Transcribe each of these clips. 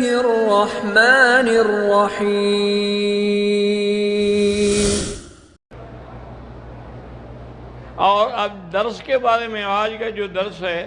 الرحمن الرحیم۔ اور اب درس کے بارے میں آج کا جو درس ہے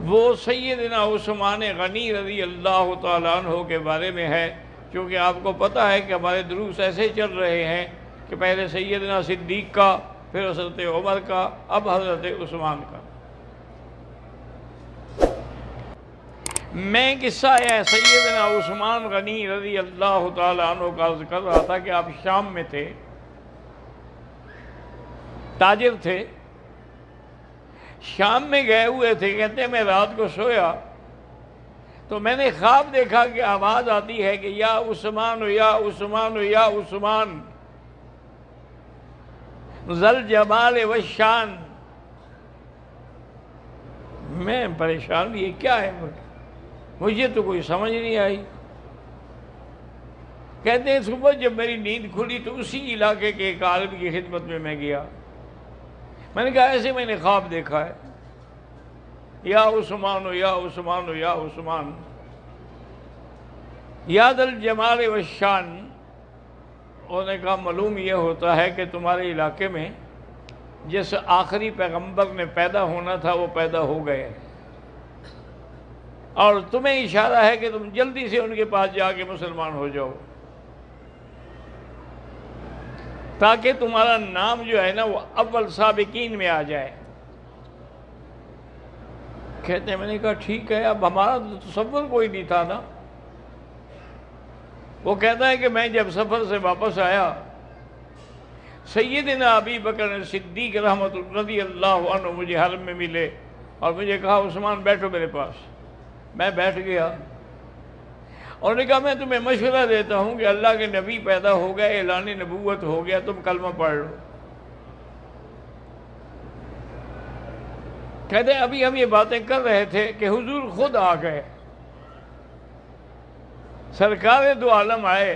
وہ سیدنا عثمان غنی رضی اللہ تعالیٰ عنہ کے بارے میں ہے، کیونکہ آپ کو پتہ ہے کہ ہمارے دروس ایسے چل رہے ہیں کہ پہلے سیدنا صدیق کا، پھر حضرت عمر کا، اب حضرت عثمان کا۔ میں قصہ ہے سیدنا عثمان غنی رضی اللہ تعالیٰ عنہ کا عرض کر رہا تھا کہ آپ شام میں تھے، تاجر تھے، شام میں گئے ہوئے تھے۔ کہتے ہیں میں رات کو سویا تو میں نے خواب دیکھا کہ آواز آتی ہے کہ یا عثمان یا عثمان یا عثمان ذل جمال والشان۔ میں پریشان، یہ کیا ہے؟ مجھے تو کوئی سمجھ نہیں آئی۔ کہتے ہیں صبح جب میری نیند کھلی تو اسی علاقے کے ایک عالم کی خدمت میں گیا۔ میں نے کہا ایسے میں نے خواب دیکھا ہے، یا عثمان یا عثمان یا عثمان یا ذا الجمال والشان۔ انہوں نے کہا معلوم یہ ہوتا ہے کہ تمہارے علاقے میں جس آخری پیغمبر نے پیدا ہونا تھا وہ پیدا ہو گئے، اور تمہیں اشارہ ہے کہ تم جلدی سے ان کے پاس جا کے مسلمان ہو جاؤ تاکہ تمہارا نام جو ہے نا وہ اول سابقین میں آ جائے۔ کہتے ہیں میں نے کہا ٹھیک ہے، اب ہمارا تو تصور کوئی نہیں تھا نا۔ وہ کہتا ہے کہ میں جب سفر سے واپس آیا، سیدنا ابی بکر صدیق رحمت رضی اللہ عنہ مجھے حرم میں ملے اور مجھے کہا عثمان بیٹھو میرے پاس۔ میں بیٹھ گیا اور نے کہا میں تمہیں مشورہ دیتا ہوں کہ اللہ کے نبی پیدا ہو گئے، اعلان نبوت ہو گیا، تم کلمہ پڑھ لو۔ کہتے ہیں ابھی ہم یہ باتیں کر رہے تھے کہ حضور خود آ گئے، سرکار دو عالم آئے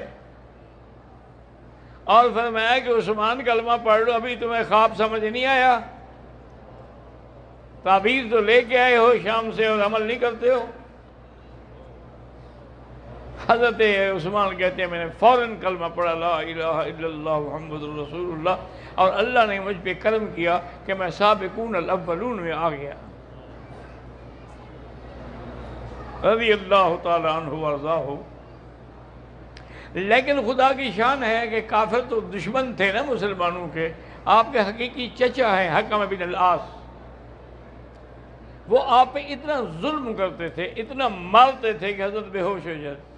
اور فرمایا کہ عثمان کلمہ پڑھ لو۔ ابھی تمہیں خواب سمجھ نہیں آیا؟ تعبیر تو لے کے آئے ہو شام سے اور عمل نہیں کرتے ہو۔ حضرت عثمان کہتے ہیں میں نے فوراً کلمہ پڑھا لا الہ الا اللہ محمد رسول اللہ، اور اللہ نے مجھ پہ کرم کیا کہ میں سابقون الاولون میں آ گیا رضی اللہ تعالیٰ عنہ وارضاہ۔ لیکن خدا کی شان ہے کہ کافر تو دشمن تھے نا مسلمانوں کے۔ آپ کے حقیقی چچا ہیں حکم بن العاص، وہ آپ پہ اتنا ظلم کرتے تھے، اتنا مارتے تھے کہ حضرت بے ہوش ہو جاتے۔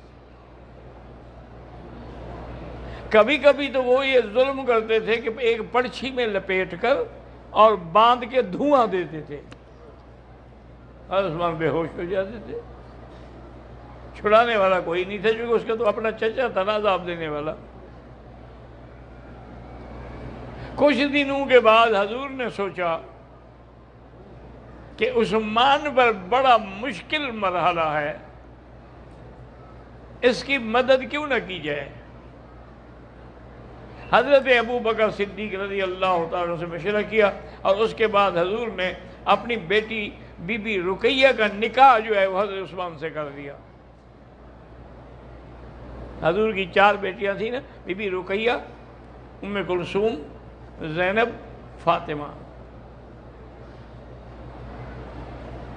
کبھی کبھی تو وہ یہ ظلم کرتے تھے کہ ایک پرچھی میں لپیٹ کر اور باندھ کے دھواں دیتے تھے، عثمان بے ہوش ہو جاتے تھے۔ چھڑانے والا کوئی نہیں تھا کیونکہ اس کا تو اپنا چچا تھا نا عذاب دینے والا۔ کچھ دنوں کے بعد حضور نے سوچا کہ عثمان پر بڑا مشکل مرحلہ ہے، اس کی مدد کیوں نہ کی جائے۔ حضرت ابو بکر صدیق رضی اللہ تعالیٰ سے مشورہ کیا اور اس کے بعد حضور نے اپنی بیٹی بی بی رقیہ کا نکاح جو ہے وہ حضرت عثمان سے کر دیا۔ حضور کی 4 بیٹیاں تھیں نا، بی بی رقیہ، ام کلثوم، زینب، فاطمہ۔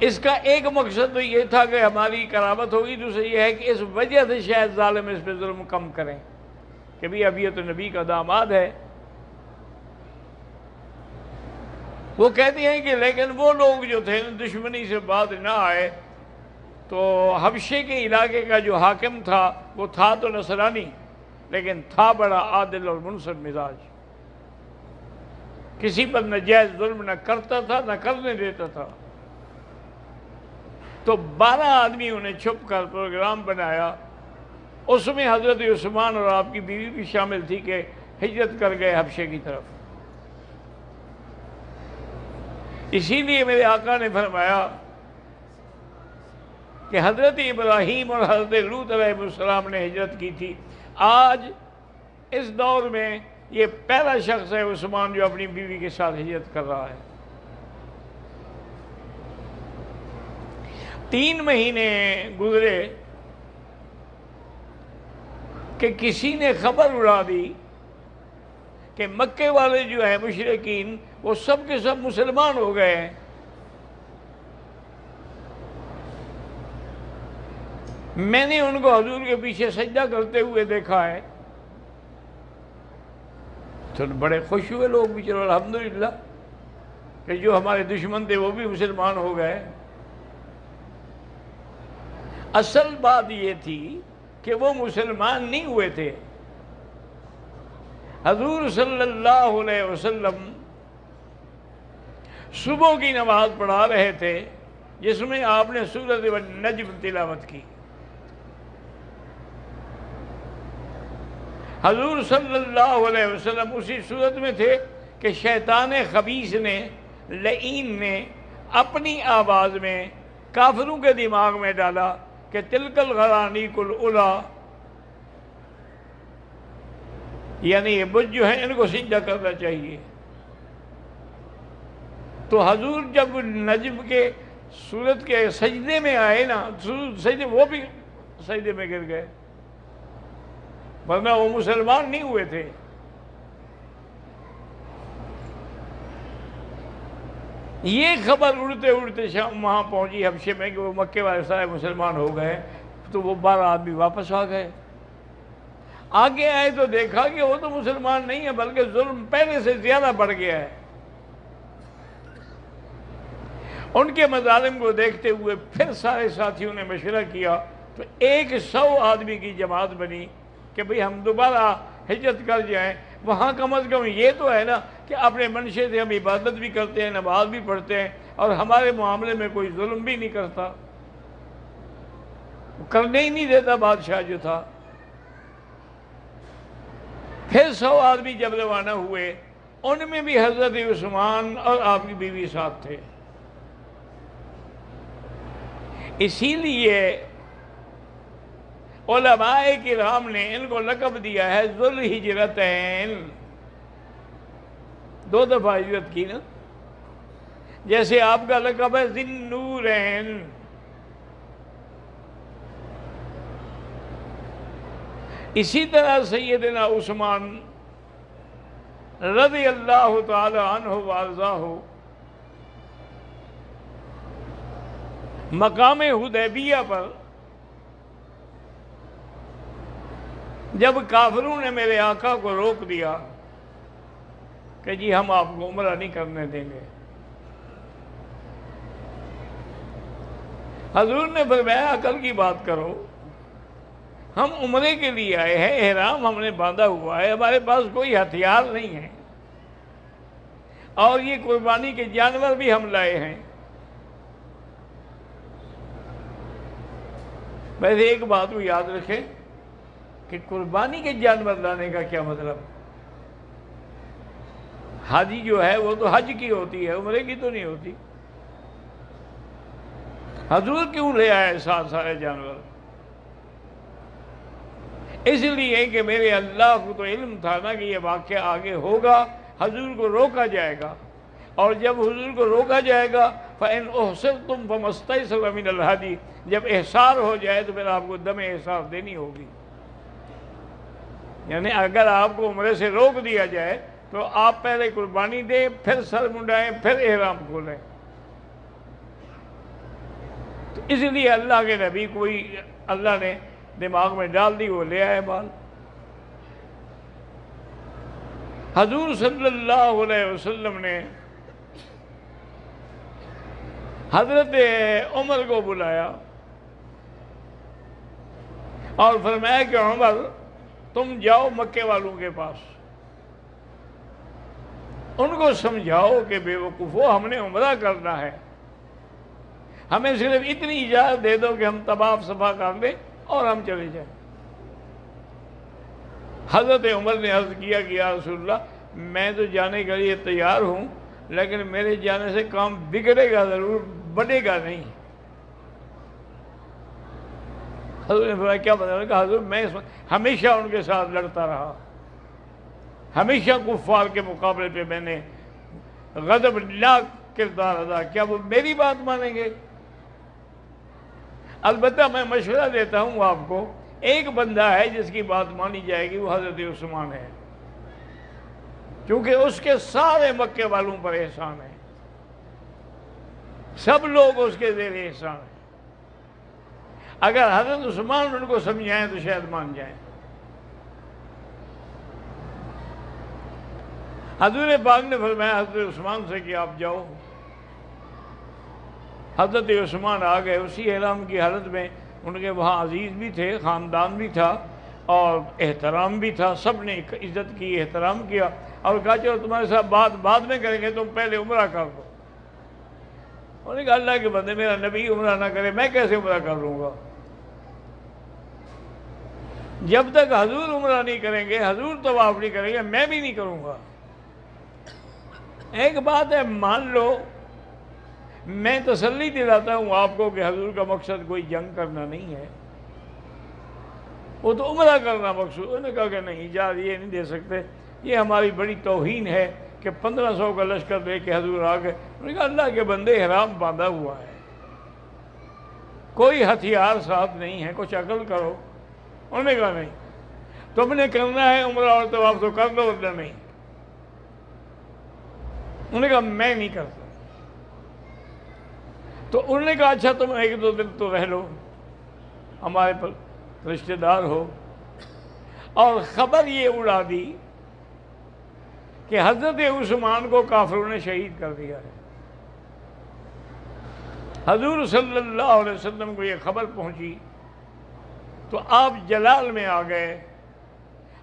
اس کا ایک مقصد تو یہ تھا کہ ہماری قرابت ہوگی، دوسرا یہ ہے کہ اس وجہ سے شاید ظالم اس پہ ظلم کم کریں کہ بھی اب یہ تو نبی کا داماد ہے۔ وہ کہتی ہیں کہ لیکن وہ لوگ جو تھے دشمنی سے بعد نہ آئے، تو حبشے کے علاقے کا جو حاکم تھا وہ تھا تو نصرانی، لیکن تھا بڑا عادل اور منصف مزاج، کسی پر ناجائز ظلم نہ کرتا تھا نہ کرنے دیتا تھا۔ تو 12 آدمیوں نے چھپ کر پروگرام بنایا، اس میں حضرت عثمان اور آپ کی بیوی بھی شامل تھی کہ ہجرت کر گئے حبشے کی طرف۔ اسی لیے میرے آقا نے فرمایا کہ حضرت ابراہیم اور حضرت لوط علیہ السلام نے ہجرت کی تھی، آج اس دور میں یہ پہلا شخص ہے عثمان جو اپنی بیوی کے ساتھ ہجرت کر رہا ہے۔ 3 مہینے گزرے کہ کسی نے خبر اڑا دی کہ مکے والے جو ہیں مشرکین وہ سب کے سب مسلمان ہو گئے ہیں۔ میں نے ان کو حضور کے پیچھے سجدہ کرتے ہوئے دیکھا ہے، تو بڑے خوش ہوئے لوگ بھی، چلو الحمدللہ کہ جو ہمارے دشمن تھے وہ بھی مسلمان ہو گئے۔ اصل بات یہ تھی کہ وہ مسلمان نہیں ہوئے تھے۔ حضور صلی اللہ علیہ وسلم صبح کی نماز پڑھا رہے تھے جس میں آپ نے سورۃ النجم تلاوت کی۔ حضور صلی اللہ علیہ وسلم اسی صورت میں تھے کہ شیطان خبیث نے، لعین نے اپنی آواز میں کافروں کے دماغ میں ڈالا کہ تلک الغرانیق العلیٰ، یعنی یہ بت جو ہیں ان کو سجدہ کرنا چاہیے۔ تو حضور جب نجم کے سورت کے سجدے میں آئے نا، سجدے وہ بھی سجدے میں گر گئے، ورنہ وہ مسلمان نہیں ہوئے تھے۔ یہ خبر اڑتے اڑتے شام وہاں پہنچی حبشے میں کہ وہ مکے والے سارے مسلمان ہو گئے، تو وہ 12 آدمی واپس آ گئے۔ آگے آئے تو دیکھا کہ وہ تو مسلمان نہیں ہے بلکہ ظلم پہلے سے زیادہ بڑھ گیا ہے۔ ان کے مظالم کو دیکھتے ہوئے پھر سارے ساتھیوں نے مشورہ کیا تو 100 آدمی کی جماعت بنی کہ بھئی ہم دوبارہ ہجرت کر جائیں، وہاں کم از کم یہ تو ہے نا کہ اپنے منشے سے ہم عبادت بھی کرتے ہیں، نماز بھی پڑھتے ہیں، اور ہمارے معاملے میں کوئی ظلم بھی نہیں کرتا، کرنے ہی نہیں دیتا بادشاہ جو تھا۔ پھر 100 آدمی جب روانہ ہوئے، ان میں بھی حضرت عثمان اور آپ کی بیوی ساتھ تھے۔ اسی لیے علماء کرام نے ان کو لقب دیا ہے ذو الہجرتین، 2 دفعہ ہجرت کی نا، جیسے آپ کا لقب ہے ذی النورین۔ اسی طرح سیدنا عثمان رضی اللہ تعالی عنہ وارضاہ مقام حدیبیہ پر جب کافروں نے میرے آقا کو روک دیا کہ جی ہم آپ کو عمرہ نہیں کرنے دیں گے، حضور نے فرمایا عقل کی بات کرو، ہم عمرے کے لیے آئے ہیں، احرام ہم نے باندھا ہوا ہے، ہمارے پاس کوئی ہتھیار نہیں ہے، اور یہ قربانی کے جانور بھی ہم لائے ہیں۔ ویسے ایک بات کو یاد رکھیں کہ قربانی کے جانور لانے کا کیا مطلب؟ حاجی جو ہے وہ تو حج کی ہوتی ہے، عمرے کی تو نہیں ہوتی۔ حضور کیوں لے آئے سارے جانور؟ اس لیے کہ میرے اللہ کو تو علم تھا نا کہ یہ واقعہ آگے ہوگا، حضور کو روکا جائے گا، اور جب حضور کو روکا جائے گا فَإِنْ أُحْصِرْتُمْ فَمَا اسْتَيْسَرَ مِنَ الْهَدْيِ، جب احصار ہو جائے تو پھر آپ کو دم احصار دینی ہوگی۔ یعنی اگر آپ کو عمرے سے روک دیا جائے تو آپ پہلے قربانی دیں، پھر سر منڈائیں، پھر احرام کھولیں۔ تو اس لیے اللہ کے نبی کوئی اللہ نے دماغ میں ڈال دی، وہ لے آئے بال۔ حضور صلی اللہ علیہ وسلم نے حضرت عمر کو بلایا اور فرمایا کہ عمر تم جاؤ مکے والوں کے پاس، ان کو سمجھاؤ کہ بے وقوفو ہم نے عمرہ کرنا ہے، ہمیں صرف اتنی اجازت دے دو کہ ہم طواف صفا کر لیں اور ہم چلے جائیں۔ حضرت عمر نے عرض کیا کہ یا رسول اللہ میں تو جانے کے لیے تیار ہوں، لیکن میرے جانے سے کام بگڑے گا ضرور، بڑھے گا نہیں۔ حضور نے فرمایا کیا بتا؟ کہ حضور میں ہمیشہ ان کے ساتھ لڑتا رہا، ہمیشہ کفار کے مقابلے پہ میں نے غضب ناک کردار ادا کیا، وہ میری بات مانیں گے؟ البتہ میں مشورہ دیتا ہوں آپ کو، ایک بندہ ہے جس کی بات مانی جائے گی، وہ حضرت عثمان ہے، کیونکہ اس کے سارے مکے والوں پر احسان ہے، سب لوگ اس کے زیر احسان ہیں۔ اگر حضرت عثمان ان کو سمجھائیں تو شاید مان جائیں۔ حضور پاک نے فرمایا حضرت عثمان سے کہ آپ جاؤ۔ حضرت عثمان آ گئے اسی احرام کی حالت میں، ان کے وہاں عزیز بھی تھے، خاندان بھی تھا اور احترام بھی تھا، سب نے عزت کی، احترام کیا، اور کہا چلو تمہارے ساتھ بات بعد میں کریں گے، تم پہلے عمرہ کر دو۔ انہوں نے کہا اللہ کے بندے، میرا نبی عمرہ نہ کرے میں کیسے عمرہ کر لوں گا؟ جب تک حضور عمرہ نہیں کریں گے، حضور طواف نہیں کریں گے، میں بھی نہیں کروں گا۔ ایک بات ہے مان لو، میں تسلی دلاتا ہوں آپ کو کہ حضور کا مقصد کوئی جنگ کرنا نہیں ہے، وہ تو عمرہ کرنا مقصود۔ انہوں نے کہا کہ نہیں اجازت یہ نہیں دے سکتے، یہ ہماری بڑی توہین ہے کہ 1500 کا لشکر لے کے حضور آ گئے۔ انہوں نے کہا اللہ کے بندے احرام باندھا ہوا ہے، کوئی ہتھیار ساتھ نہیں ہے، کچھ عقل کرو۔ انہوں نے کہا نہیں، تم نے کرنا ہے عمرہ اور طواف تو کر دو، ورنہ نہیں۔ انہوں نے کہا میں نہیں کرتا۔ تو انہوں نے کہا اچھا تم ایک دو دن تو رہ لو، ہمارے پر رشتہ دار ہو، اور خبر یہ اڑا دی کہ حضرت عثمان کو کافروں نے شہید کر دیا ہے۔ حضور صلی اللہ علیہ وسلم کو یہ خبر پہنچی تو آپ جلال میں آ گئے،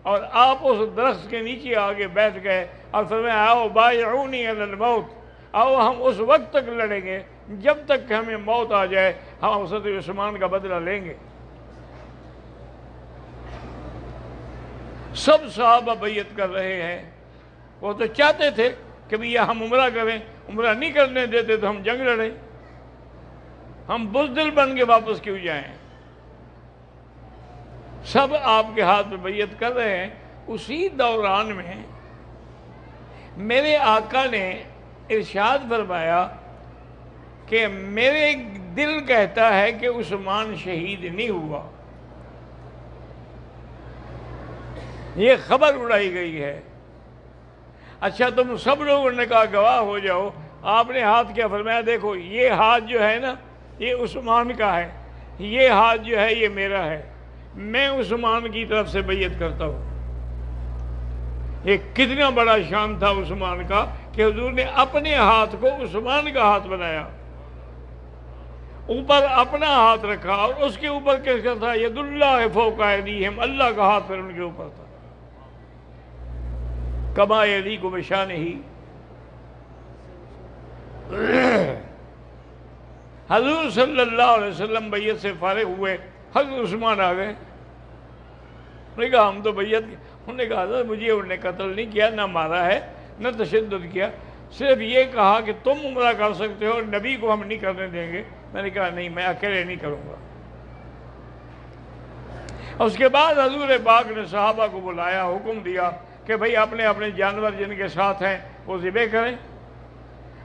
اور آپ اس درخت کے نیچے آگے بیٹھ گئے اور فرمایا آؤ بایعونی علی الموت، آؤ ہم اس وقت تک لڑیں گے جب تک کہ ہمیں موت آ جائے، ہم حضرت عثمان کا بدلہ لیں گے۔ سب صحابہ بیعت کر رہے ہیں، وہ تو چاہتے تھے کہ بھئی ہم عمرہ کریں، عمرہ نہیں کرنے دیتے تو ہم جنگ لڑیں، ہم بزدل بن کے واپس کیوں جائیں۔ سب آپ کے ہاتھ میں بیعت کر رہے ہیں۔ اسی دوران میں میرے آقا نے ارشاد فرمایا کہ میرے دل کہتا ہے کہ عثمان شہید نہیں ہوا، یہ خبر اڑائی گئی ہے۔ اچھا تم سب لوگوں نے کہا گواہ ہو جاؤ۔ آپ نے ہاتھ کیا فرمایا دیکھو یہ ہاتھ جو ہے نا یہ عثمان کا ہے، یہ ہاتھ جو ہے یہ میرا ہے، میں عثمان کی طرف سے بیعت کرتا ہوں۔ یہ کتنا بڑا شان تھا عثمان کا کہ حضور نے اپنے ہاتھ کو عثمان کا ہاتھ بنایا، اوپر اپنا ہاتھ رکھا، اور اس کے اوپر کس کا تھا؟ ید اللہ فوق ایدیہم، اللہ کا ہاتھ پھر ان کے اوپر تھا۔ کما یلیق بشانہ، حضور صلی اللہ علیہ وسلم بیعت سے فارغ ہوئے، حضرت عثمان آ گئے۔ انہوں نے کہا ہم تو بیعت، انہوں نے کہا حضرت مجھے انہوں نے قتل نہیں کیا، نہ مارا ہے، نہ تشدد کیا، صرف یہ کہا کہ تم عمرہ کر سکتے ہو، نبی کو ہم نہیں کرنے دیں گے۔ میں نے کہا نہیں، میں اکیلے نہیں کروں گا۔ اس کے بعد حضور پاک نے صحابہ کو بلایا، حکم دیا کہ بھئی اپنے اپنے جانور جن کے ساتھ ہیں وہ ذبح کریں،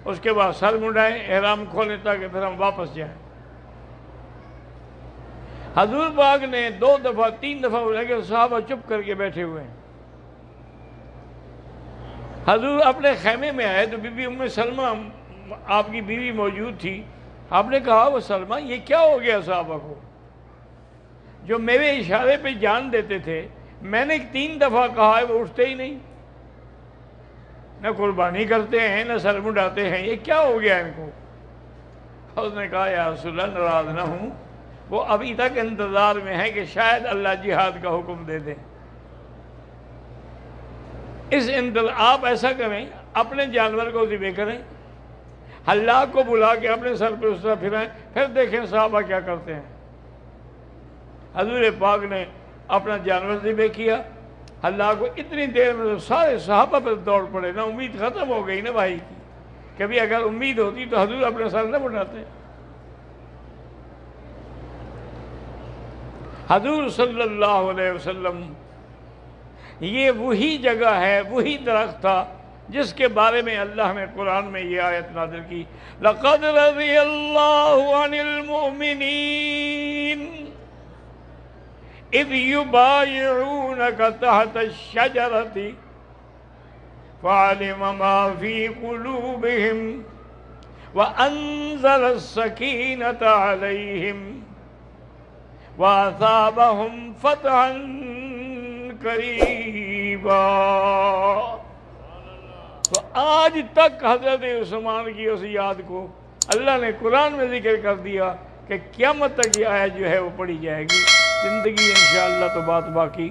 اس کے بعد سر منڈائیں، احرام کھولیں تاکہ پھر ہم واپس جائیں۔ حضور پاک نے 2 دفعہ 3 دفعہ بولا کہ صحابہ چپ کر کے بیٹھے ہوئے ہیں۔ حضور اپنے خیمے میں آئے تو بی بی ام سلمہ آپ کی بیوی موجود تھی۔ آپ نے کہا وہ سلمہ یہ کیا ہو گیا صحابہ کو، جو میرے اشارے پہ جان دیتے تھے، میں نے 3 دفعہ کہا ہے وہ اٹھتے ہی نہیں، نہ قربانی کرتے ہیں نہ سر منڈاتے ہیں، یہ کیا ہو گیا ان کو؟ اس نے کہا یا رسول اللہ ناراض نہ ہوں، وہ ابھی تک انتظار میں ہے کہ شاید اللہ جہاد کا حکم دے دیں۔ آپ ایسا کریں، اپنے جانور کو ذبح کریں، اللہ کو بلا کے اپنے سر پہ اس طرح پھرائیں، پھر دیکھیں صحابہ کیا کرتے ہیں۔ حضور پاک نے اپنا جانور ذبح کیا، اللہ کو اتنی دیر میں سارے صحابہ پر دوڑ پڑے، نہ امید ختم ہو گئی نا بھائی کی، کبھی اگر امید ہوتی تو حضور اپنے سر نہ بڑھاتے۔ حضور صلی اللہ علیہ وسلم، یہ وہی جگہ ہے، وہی درخت تھا جس کے بارے میں اللہ نے قرآن میں یہ آیت نازل کی، لَقَدْ رَضِيَ اللَّهُ عَنِ الْمُؤْمِنِينَ اذ یبایعونک تحت الشجرۃ فعلم ما فی قلوبہم وانزل السکینۃ علیہم وَأَثَابَهُمْ فَتْحًا قَرِيبًا۔ تو آج تک حضرت عثمان کی اس یاد کو اللہ نے قرآن میں ذکر کر دیا کہ قیامت تک یہ آیت جو ہے وہ پڑھی جائے گی۔ زندگی انشاءاللہ تو بات باقی۔